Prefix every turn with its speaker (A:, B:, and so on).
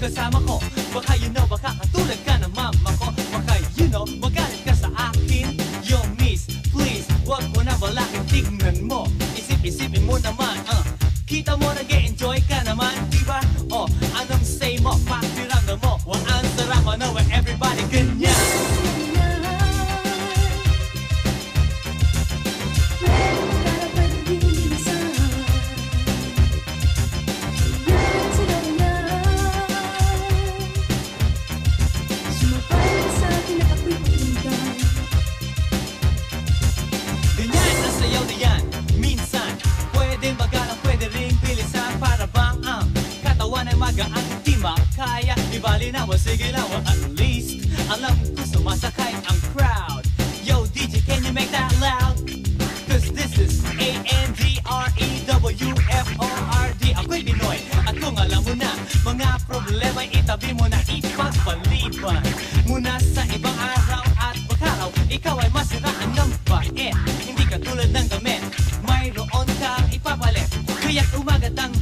A: kasama ko. Baka you know, baka katulad ka ng mama ko. Baka you know, magalit ka sa akin. Yo miss, please, wag mo na balakin. Tignan mo, isip-isipin mo naman. Kita mo nag-e-enjoy ka naman, diba? Oh, anong say mo, pakiramdam mo. Wag ang sarap, ano, where everybody ganyan. Magaan, di makaya. Di bali na, sige na, at least alam ko sumasakay ang crowd. Yo DJ, can you make that loud? Cause this is ANDREWFORD. Ako'y Pinoy, at kung alam mo na, mga problema'y itabi mo na, ipagpaliban muna sa ibang araw at bakaraw. Ikaw ay masiraan ng bait, hindi ka tulad ng gamit, mayroon kang ipapalit. Kaya't umagat ang